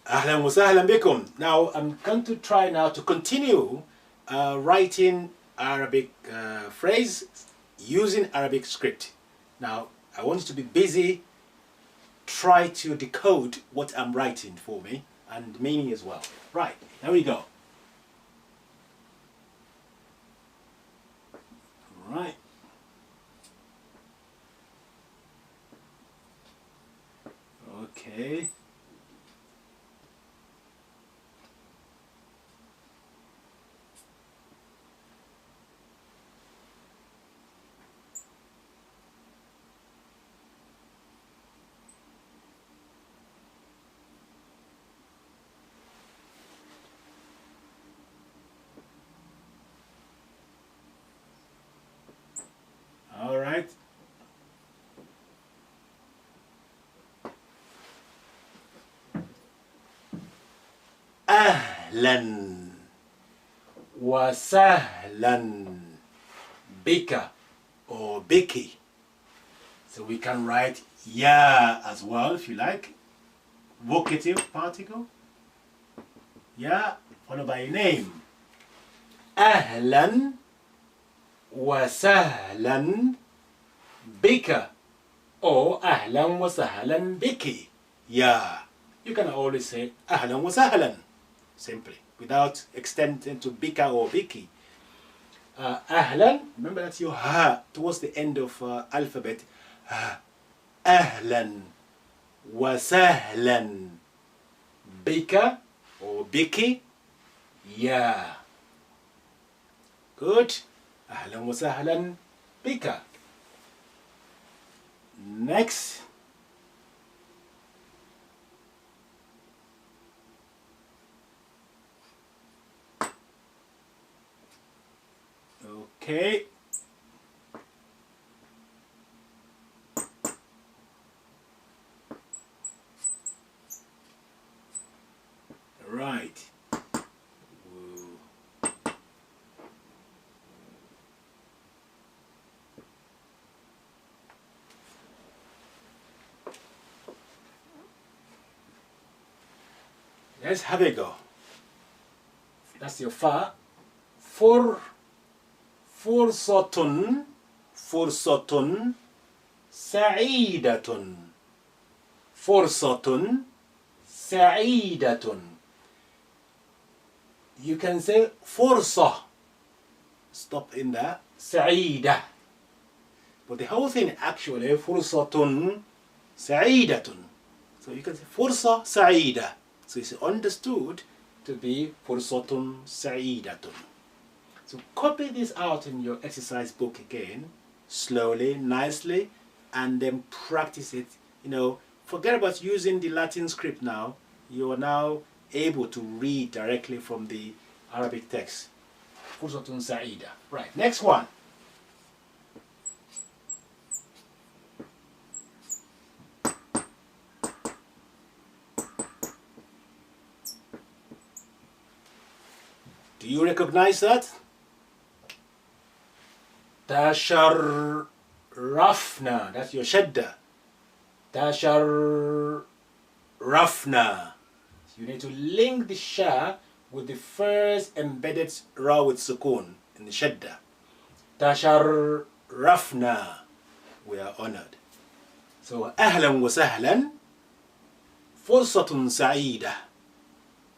Ahlan wa sahlan bikum. Now I'm going to try now to continue writing Arabic phrase using Arabic script. Now I want you to be busy. Try to decode what I'm writing for me and meaning as well. Right, here we go. Right. Okay. All right. Ahlan wa sahlan bika or biki. So we can write ya as well if you like. Vocative particle. Ya followed by a name. Ahlan wa sahlan bika or ahlan wa sahlan biki. Ya. You can always say ahlan wa sahlan simply without extending to bika or biki. Ahlan, remember that's your ha towards the end of alphabet. Ahlan wa sahlan bika or biki. Ya. Good. Ahlan wa sahlan bika. Next. Okay. Right. Whoa. Let's have a go. That's your fa. Fursatun sa'idatun. Fursatun sa'idatun. You can say fursa. Stop in there. Sa'ida. But the whole thing actually fursatun sa'idatun. So you can say fursa sa'ida. So it's understood to be fursatun sa'idatun. So copy this out in your exercise book again, slowly, nicely, and then practice it. You know, forget about using the Latin script now. You are now able to read directly from the Arabic text. Fursatun sa'ida. Right, next one. Do you recognize that? Tasharrafna. That's your shadda. Tasharrafna. So you need to link the sha with the first embedded ra with sukun in the shadda. Tasharrafna. We are honored. So ahlan wa sahlan. Fursatun sa'ida.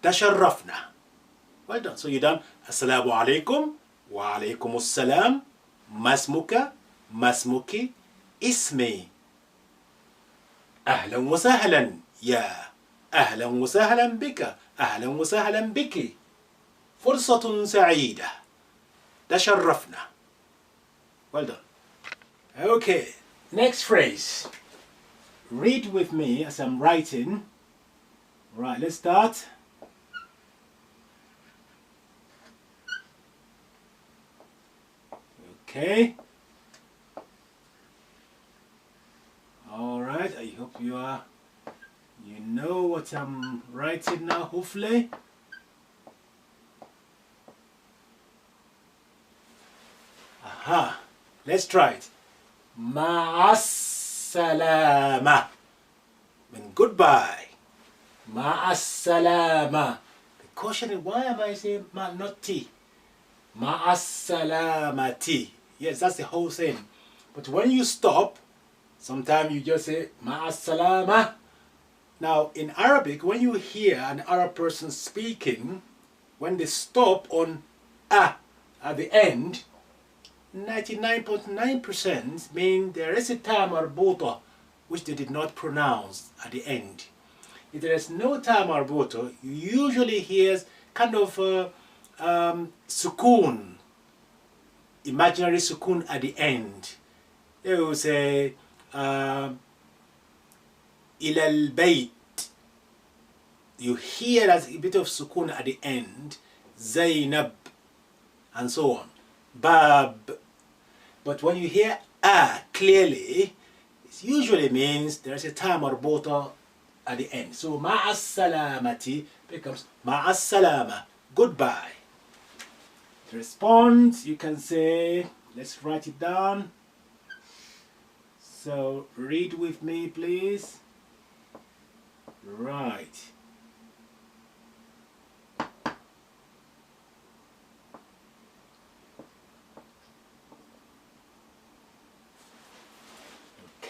Tasharrafna. Well done. So you're done. Assalamu alaikum. Wa alaikum assalam. Masmuka. Masmuki. Ismi. Ahlan wa sahlan. Ya. Ahlan wa sahlan bika. Ahlan wa sahlan biki. Fursatun sa'ida. Tasharrafna. Well done. Okay. Next phrase. Read with me as I'm writing. Right, let's start. Okay. All right. I hope you know what I'm writing now, hopefully. Aha. Let's try it. Ma'as salama. Mean goodbye. Ma'as-salama. The question is, why am I saying ma, not ti? Ma'as-salamati. Yes, that's the whole thing. But when you stop, sometimes you just say Ma'as-salama. Now, in Arabic, when you hear an Arab person speaking, when they stop on a at the end, 99.9% mean there is a ta marbuta which they did not pronounce at the end. If there is no ta marbuta, you usually hear kind of sukoon, imaginary sukoon at the end. They will say ila al-bayt. You hear that a bit of sukoon at the end, Zainab, and so on. Bab. But when you hear a clearly, it usually means there's a ta marbuta at the end. So ma'as salamati becomes ma'as salama, goodbye. To respond, you can say, let's write it down. So read with me, please. Right.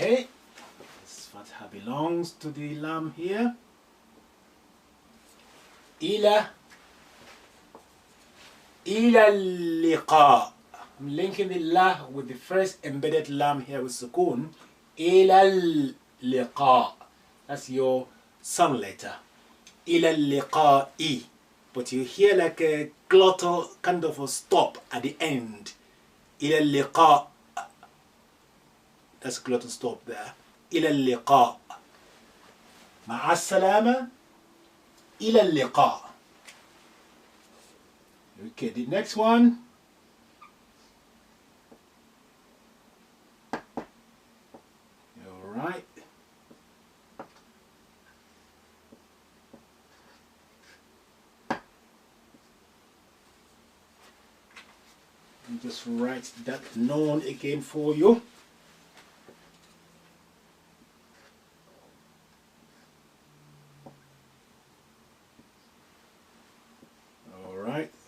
Okay, this fatha belongs to the lam here. Ila liqa. I'm linking the la with the first embedded lam here with sukoon. Ila liqa. That's your sun letter. Ila liqa'i. But you hear like a glottal kind of a stop at the end. Ila liqa. That's a glottal stop there. إلى اللقاء. مع السلامة. إلى اللقاء. Okay, the next one. All right. Let me just write that noun again for you.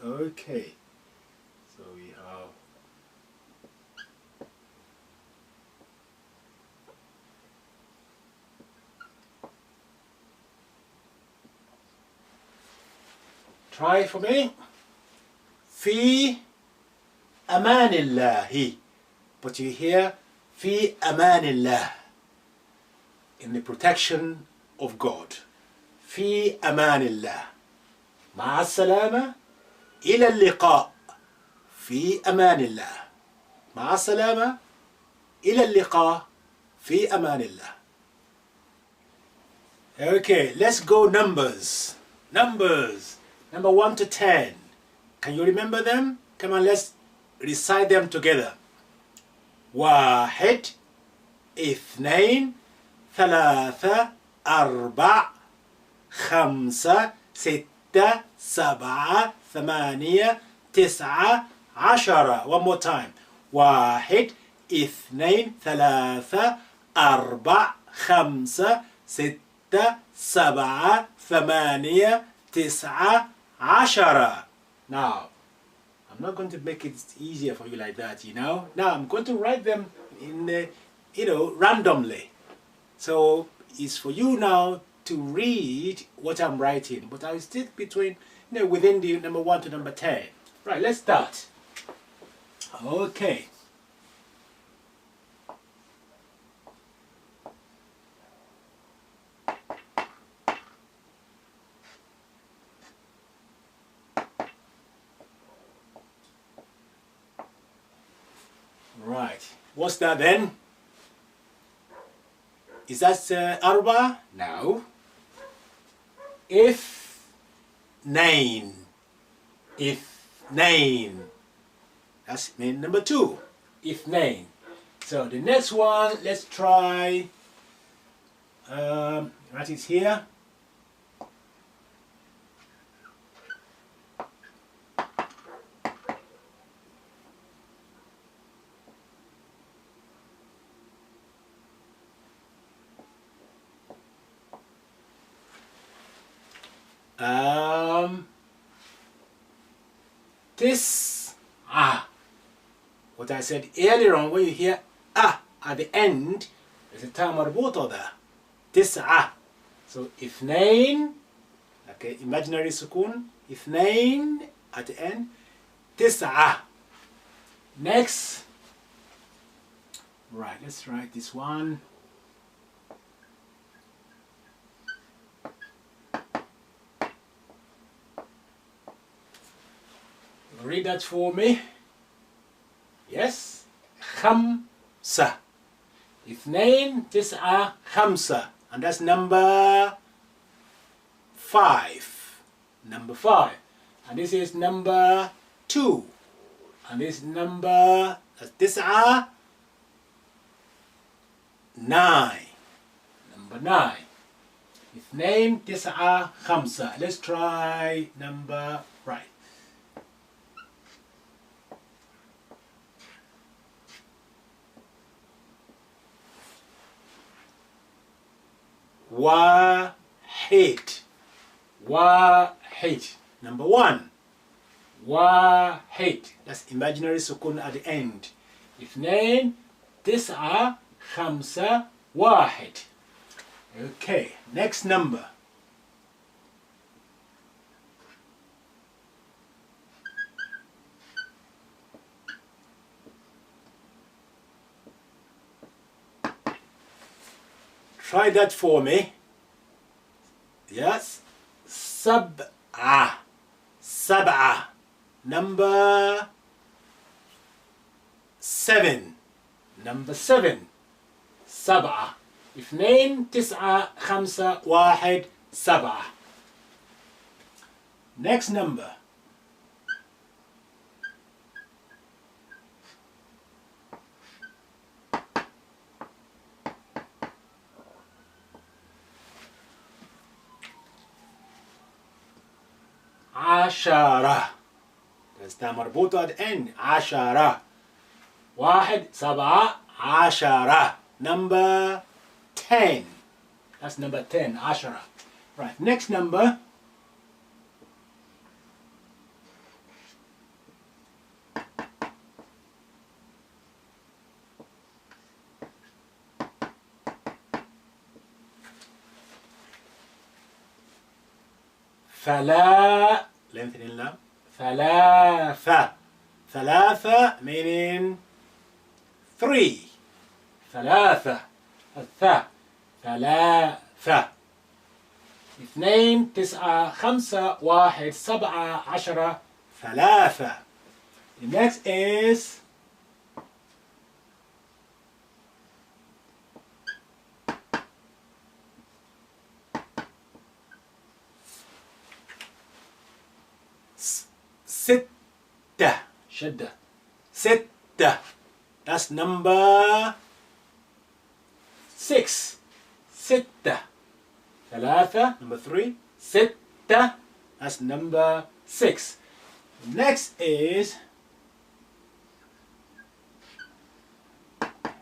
Okay, so we have try for me. في أمان الله. But you hear في أمان الله, in the protection of God. في أمان الله. مع السلامة. إلى اللقاء. في أمان الله. مع السلامة. إلى اللقاء. في أمان الله. Okay, let's go numbers. Numbers. Number 1 to 10. Can you remember them? Come on, let's recite them together. واحد اثنين ثلاثة أربع خمسة ستة سبعة ثمانية تسعة عشرة. One more time. واحد اثنين ثلاثة أربع خمسة ستة سبعة ثمانية تسعة عشرة. Now, I'm not going to make it easier for you like that, you know. Now, I'm going to write them in, randomly. So, it's for you now to read what I'm writing, but I'll stick between, within the number 1 to number 10. Right, let's start. Okay. Right, what's that then? Is that arba? No. If nine. That's main number 2. If nine. So the next one, let's try. Right, it's here. تسعة. What I said earlier on, when you hear at the end, there's a تاء مربوطة there. تسعة. So اثنين, okay, imaginary سكون. اثنين at the end. تسعة. Next. Right, let's write this one. Read that for me. Yes. خمسة. اثنين تسعة خمسة. And that's number 5. Number 5. And this is number 2. And this number, that's تسعة 9. Number 9. اثنين تسعة خمسة. Let's try number, right. واحد. واحد. Number 1. واحد. That's imaginary سكون at the end. اثنين تسعة خمسة واحد. Okay, next number. Try that for me. Yes. سبعة. سبعة. Number 7. Number 7. سبعة. اثنين تسعة خمسة واحد سبعة. Next number. عشرة. There's تاء مربوطة at the end. عشرة. واحد سبعة عشرة. Number 10. That's number 10. عشرة. Right. Next number. فلا. Lengthening lam. ثلاثة. ثلاثة meaning 3. ثلاثة. الثاء. ثلاثة. اثنين تسعة خمسة واحد سبعة عشرة. ثلاثة. The next is ستة. شدة. ستة. That's number 6. ستة. ثلاثة. Number 3. ستة. That's number 6. Next is,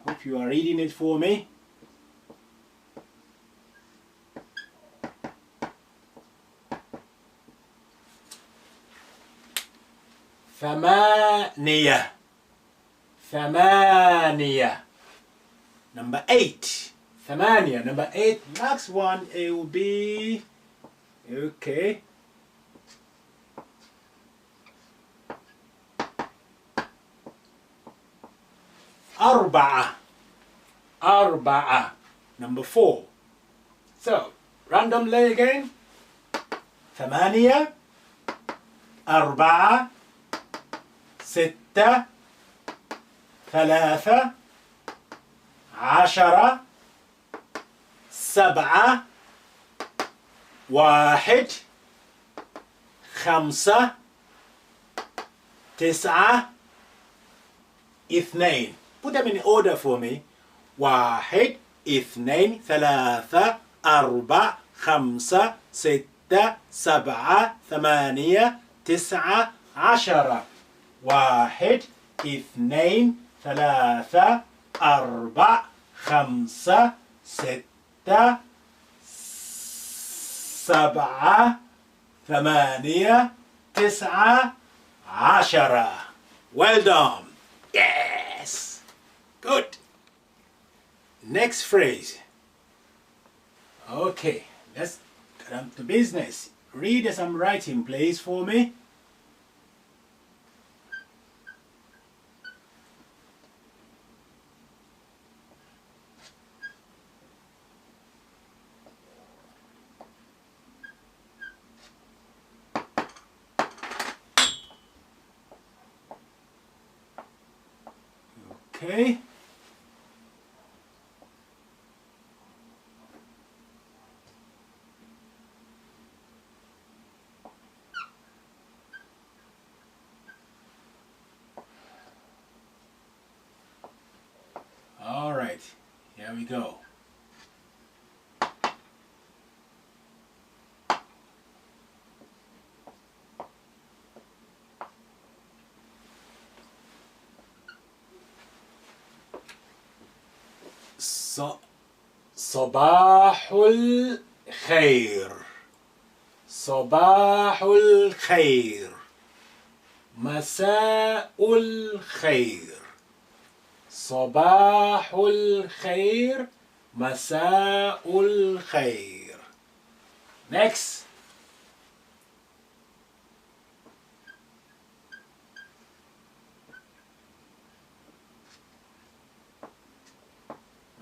hope you are reading it for me. ثمانية. ثمانية. Number 8. ثمانية. Number 8. Next one, it will be, okay. أربعة. أربعة. Number 4. So, randomly again. ثمانية. أربعة. ستة. ثلاثة. عشرة. سبعة. واحد. خمسة. تسعة. اثنين. Put them in order for me. واحد. اثنين. ثلاثة. أربعة. خمسة. ستة. سبعة. ثمانية. تسعة. عشرة. واحد. اثنين. ثلاثة. أربعة. خمسة. ستة. سبعة. ثمانية تسعة عشرة. Well done. Yes. Good. Next phrase. Okay, let's get on to business. Read as I'm writing, please, for me. Okay. All right, here we go. صباح الخير. صباح الخير. مساء الخير. صباح الخير. مساء الخير. Next.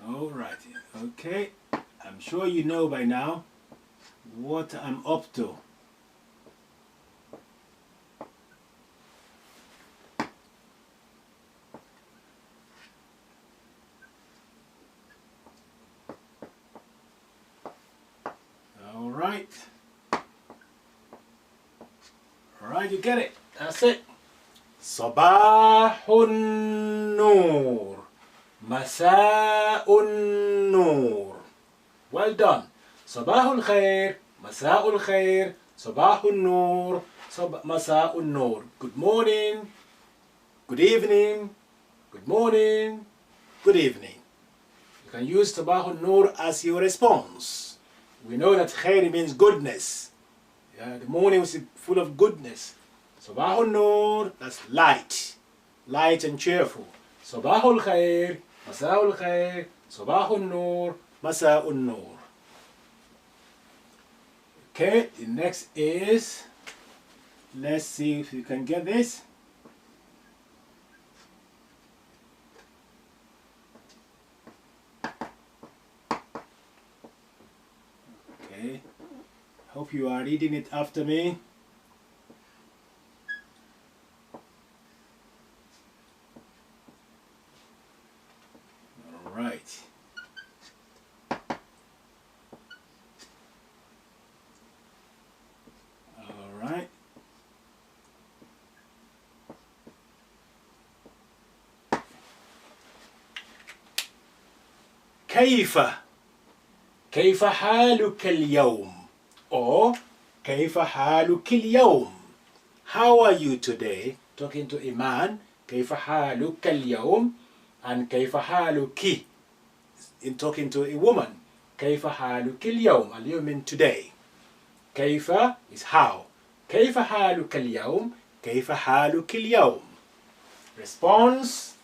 All right. Okay. I'm sure you know by now what I'm up to. All right. All right, you get it. That's it. صباح النور. مساء النور. Well done. صباح الخير. مساء الخير. صباح النور. مساء النور. Good morning. Good evening. Good morning. Good evening. You can use صباح النور as your response. We know that khair means goodness. Yeah, the morning was full of goodness. صباح النور, that's light. Light and cheerful. صباح الخير. مساء الخير. صباح النور. مساء النور. Okay, the next is, let's see if you can get this. Okay, hope you are reading it after me. All right. كيف حالك اليوم or كيف حالك اليوم. How are you today? Talking to a man. كيف حالك اليوم and كيف حالك in talking to a woman. كيف حالك اليوم. اليوم mean today. كيف is how. كيف حالك اليوم. كيف حالك اليوم. Response.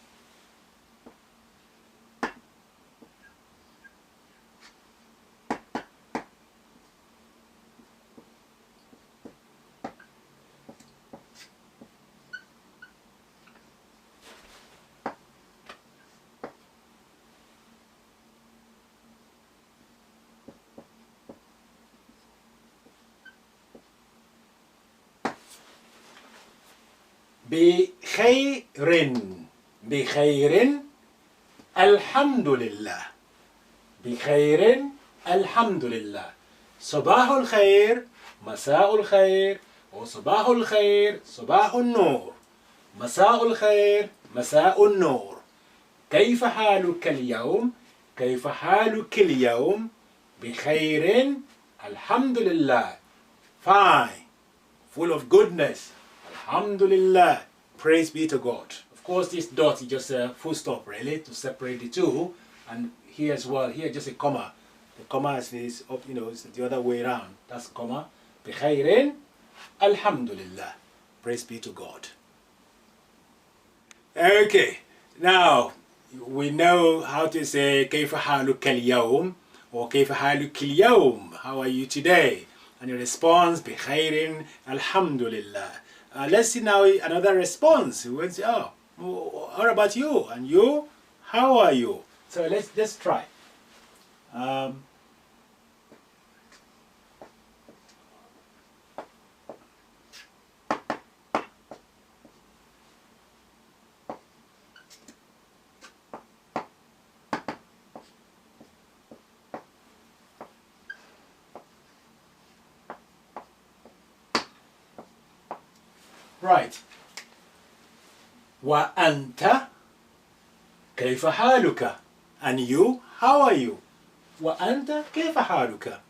بخير. بخير الحمد لله. بخير الحمد لله. صباح الخير. مساء الخير. وصباح الخير. صباح النور. مساء الخير. مساء النور. كيف حالك اليوم. كيف حالك اليوم. بخير الحمد لله. Fine. Full of goodness. Alhamdulillah. Praise be to God. Of course, this dot is just a full stop, really, to separate the two. And here as well, here just a comma. The comma is up, you know, it's the other way around. That's comma. بخير Alhamdulillah. Praise be to God. Okay, now we know how to say كيف حالك اليوم or كيف حالك اليوم. How are you today? And your response بخير الحمد لله. Let's see now another response. We will say, oh, how about you? And you? How are you? So let's try. Right. وأنت كيف حالك? And you, how are you? وأنت كيف حالك?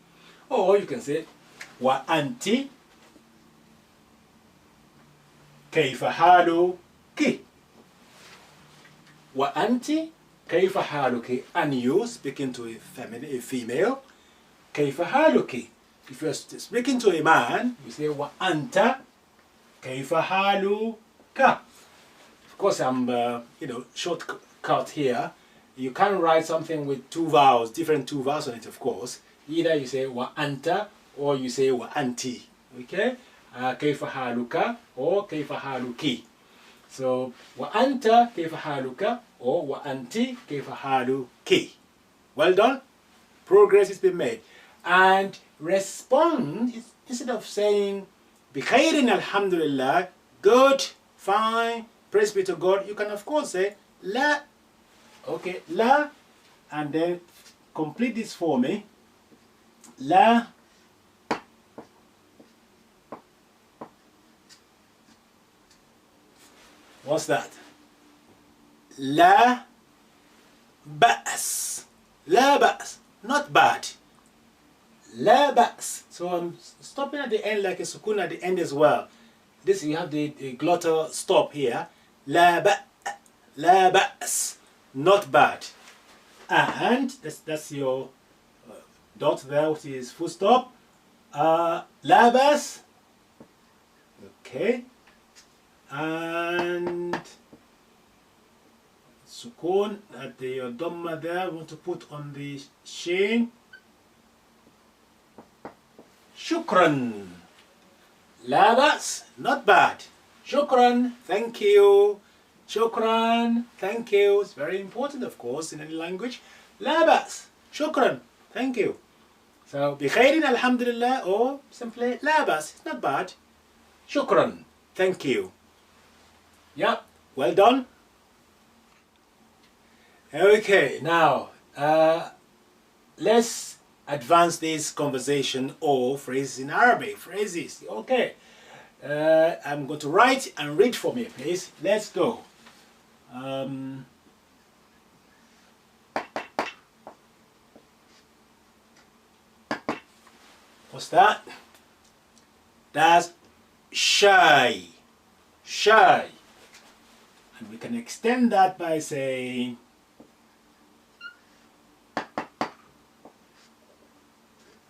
Or you can say وأنت كيف حالك? وأنت كيف حالك? And you, speaking to a female, كيف حالك? If you're speaking to a man, you say وأنت كيف حالك? Of course, I'm shortcut here. You can't write something with two vowels, different two vowels on it, of course. Either you say wa anta or you say wa anti. Okay? كيف حالك or كيف حالك. So wa anta كيف حالك or wa anti كيف حالك. Well done. Progress has been made. And respond instead of saying بخير alhamdulillah, good, fine, praise be to God, you can of course say la. Okay, la, and then complete this for me. La what's that? La ba's. La ba's, not bad. La ba's. So I'm stopping at the end like a sukun at the end as well. This you have the glottal stop here. La ba's. Not bad. And that's your dot there, which is full stop. La ba's. Okay. And sukun at the dhamma there, we want to put on the shin. Shukran. La ba's, not bad. Shukran, thank you. Shukran, thank you. It's very important, of course, in any language. La ba's, shukran, thank you. So, بخير alhamdulillah, or simply la ba's, it's not bad. Shukran, thank you. Yeah, well done. Okay, now let's advance this conversation or phrases in Arabic. Phrases, okay. I'm going to write and read for me, please. Let's go. What's that? That's shy. Shy. And we can extend that by saying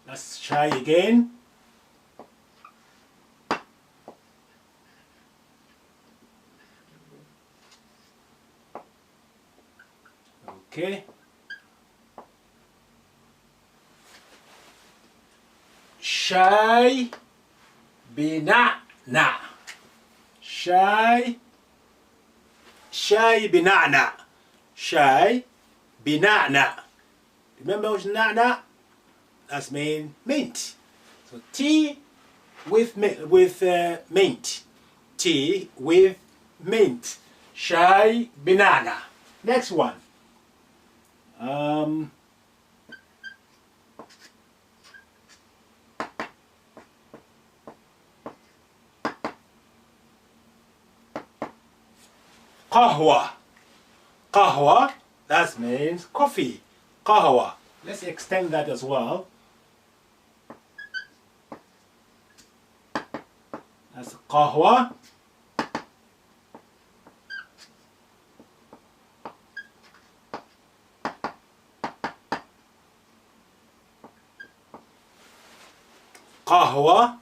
let's try again. Okay. Shy bina'na. Shy bina'na. Shy bina'na. Remember what's na'na? That's mean mint. So tea with mint. Tea with mint. Shy banana. Next one. Qahwa. Qahwa, that means coffee. Qahwa. Let's extend that as well. That's qahwa. Qahwa.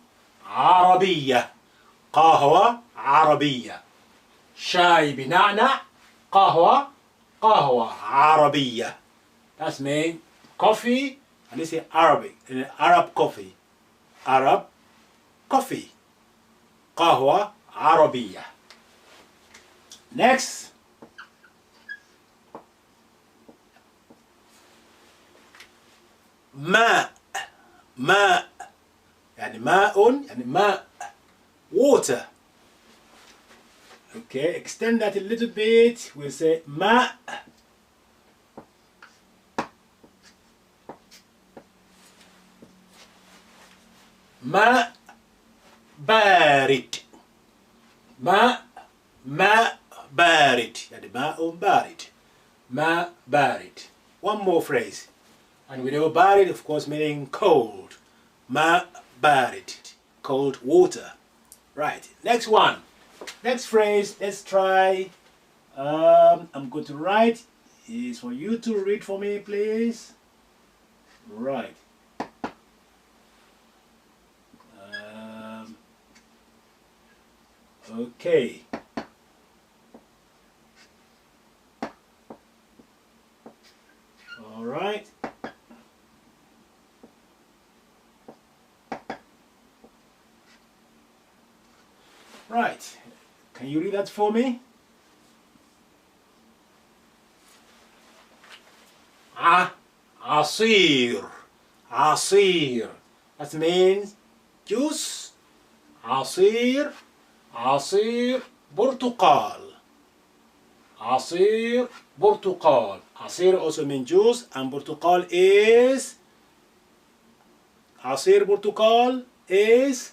عربية. قهوة عربية. شاي بنعناع. قهوة عربية. That's mean coffee, and they say Arabic, Arab coffee. Arab coffee. قهوة عربية. Next. ماء. يعني ماء يعني ماء. Water. Okay, extend that a little bit. We'll say ماء. ماء بارد. ماء بارد يعني ماء بارد. ماء بارد. One more phrase. And we know بارد, of course, meaning cold. ماء بارد. Cold water. Right. Next one. Next phrase. Let's try. I'm going to write. Is for you to read for me, please. Right. Okay. All right. Right. Can you read that for me? عصير. عصير. That means juice. عصير برتقال. عصير برتقال. عصير also means juice, and برتقال is عصير برتقال is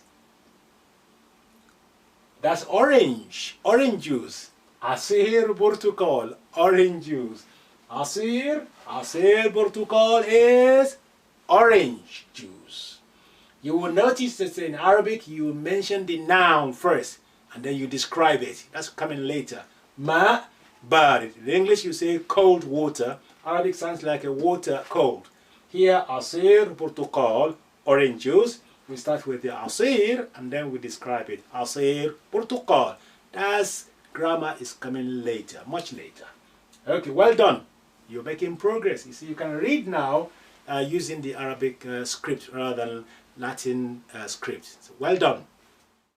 that's orange juice. عصير برتقال, orange juice. عصير برتقال is orange juice. You will notice that in Arabic you mention the noun first and then you describe it. That's coming later. Ma barid. In English you say cold water. Arabic sounds like a water cold. Here asir burtuqal, orange juice. We start with the asir and then we describe it. Asir burtuqal. That's grammar is coming later, much later. Okay, well done. You're making progress. You see, you can read now using the Arabic script rather than Latin script. So well done.